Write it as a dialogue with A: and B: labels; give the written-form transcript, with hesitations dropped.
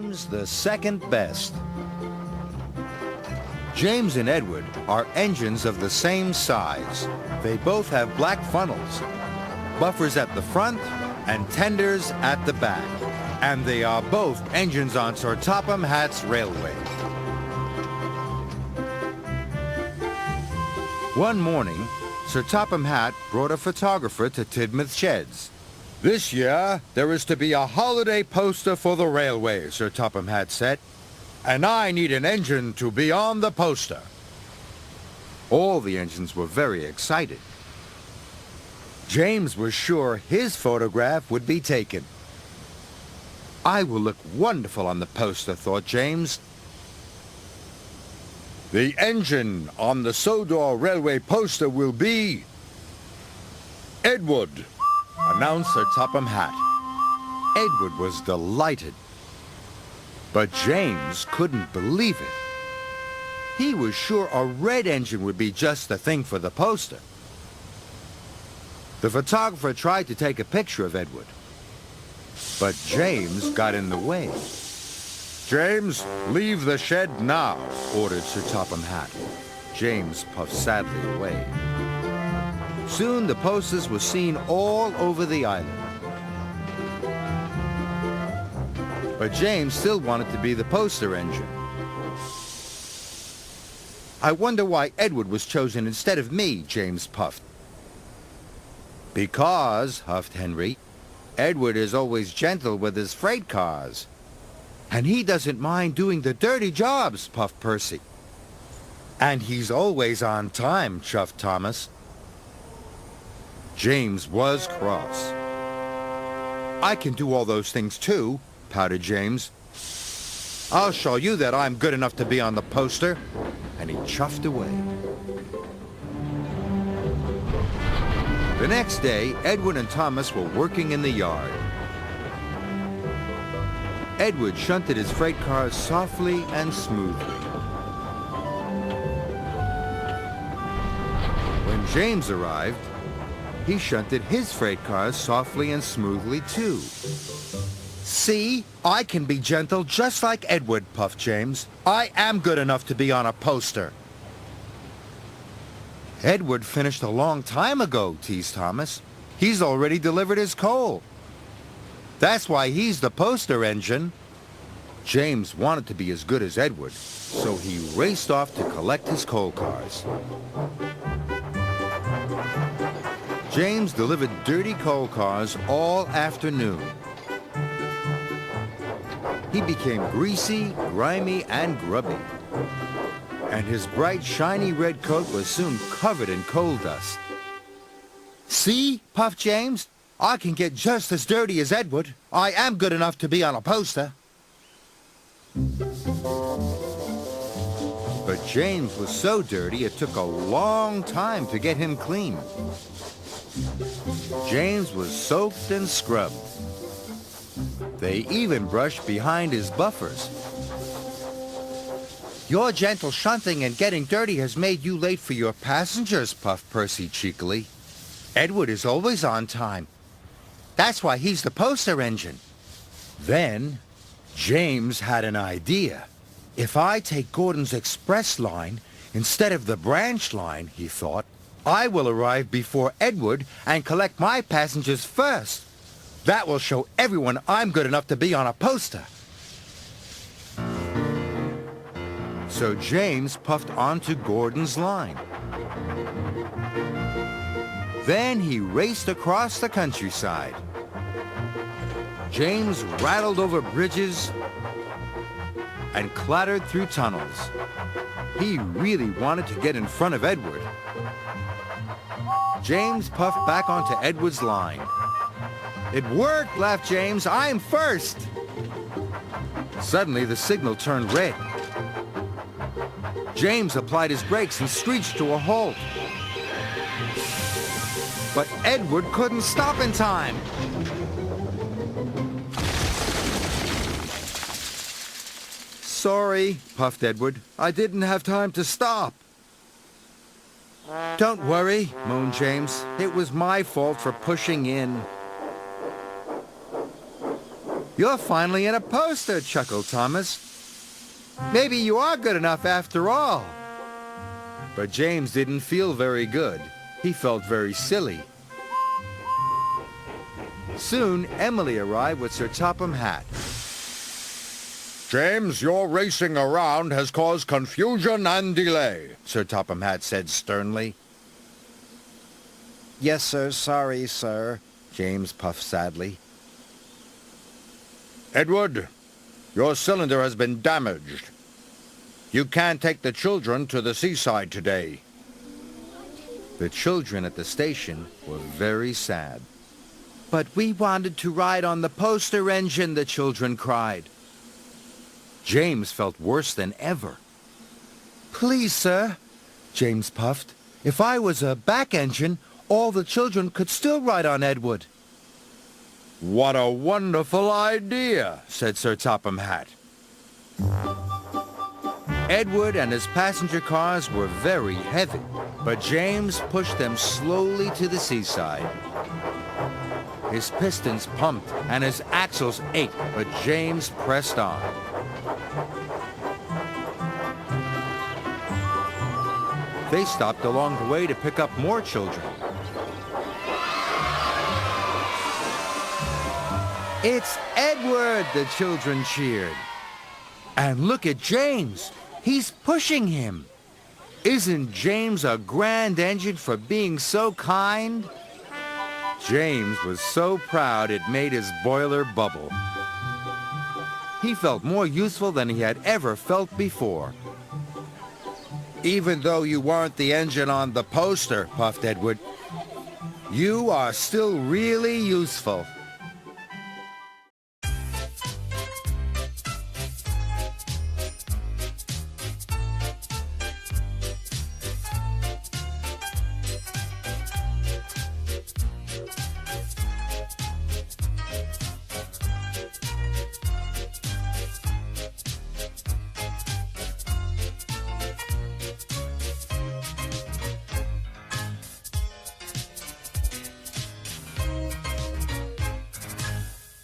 A: James the second best. James and Edward are engines of the same size. They both have black funnels, buffers at the front and tenders at the back. And they are both engines on Sir Topham Hatt's railway. One morning, Sir Topham Hatt brought a photographer to Tidmouth Sheds. "This year, there is to be a holiday poster for the railway," Sir Topham Hatt said, "and I need an engine to be on the poster." All the engines were very excited. James was sure his photograph would be taken. "I will look wonderful on the poster," thought James. "The engine on the Sodor Railway poster will be Edward," announced Sir Topham Hatt. Edward was delighted. But James couldn't believe it. He was sure a red engine would be just the thing for the poster. The photographer tried to take a picture of Edward, but James got in the way. "James, leave the shed now," ordered Sir Topham Hatt. James puffed sadly away. Soon the posters were seen all over the island. But James still wanted to be the poster engine. "I wonder why Edward was chosen instead of me," James puffed. "Because," huffed Henry, "Edward is always gentle with his freight cars. And he doesn't mind doing the dirty jobs," puffed Percy. "And he's always on time," chuffed Thomas. James was cross. "I can do all those things too," pouted James. "I'll show you that I'm good enough to be on the poster." And he chuffed away. The next day, Edward and Thomas were working in the yard. Edward shunted his freight cars softly and smoothly. When James arrived, he shunted his freight cars softly and smoothly too. "See, I can be gentle just like Edward," puffed James. "I am good enough to be on a poster." "Edward finished a long time ago," teased Thomas. "He's already delivered his coal. That's why he's the poster engine." James wanted to be as good as Edward, so he raced off to collect his coal cars. James delivered dirty coal cars all afternoon. He became greasy, grimy, and grubby. And his bright, shiny red coat was soon covered in coal dust. "See," puffed James, "I can get just as dirty as Edward. I am good enough to be on a poster." But James was so dirty it took a long time to get him clean. James was soaked and scrubbed. They even brushed behind his buffers. "Your gentle shunting and getting dirty has made you late for your passengers," puffed Percy cheekily. "Edward is always on time. That's why he's the poster engine." Then James had an idea. "If I take Gordon's express line instead of the branch line," he thought, "I will arrive before Edward and collect my passengers first. That will show everyone I'm good enough to be on a poster." So James puffed onto Gordon's line. Then he raced across the countryside. James rattled over bridges and clattered through tunnels. He really wanted to get in front of Edward. James puffed back onto Edward's line. "It worked," laughed James. "I'm first." Suddenly, the signal turned red. James applied his brakes and screeched to a halt. But Edward couldn't stop in time. "Sorry," puffed Edward. "I didn't have time to stop." "Don't worry," moaned James. "It was my fault for pushing in." You're finally in a poster, chuckled Thomas. Maybe you are good enough after all. But James didn't feel very good. He felt very silly. Soon, Emily arrived with Sir Topham Hatt.
B: James, your racing around has caused confusion and delay,
A: Sir Topham Hatt said sternly.
C: Yes, sir. Sorry, sir.
A: James puffed sadly.
B: Edward, your cylinder has been damaged. You can't take the children to the seaside today.
A: The children at the station were very sad. But we wanted to ride on the poster engine, the children cried. James felt worse than ever. Please, sir, James puffed. If I was a back engine, all the children could still ride on Edward.
B: What a wonderful idea,
A: said Sir Topham Hatt. Edward and his passenger cars were very heavy, but James pushed them slowly to the seaside. His pistons pumped and his axles ached, but James pressed on. They stopped along the way to pick up more children. It's Edward, the children cheered. And look at James. He's pushing him. Isn't James a grand engine for being so kind? James was so proud it made his boiler bubble. He felt more useful than he had ever felt before. Even though you weren't the engine on the poster, puffed Edward, you are still really useful.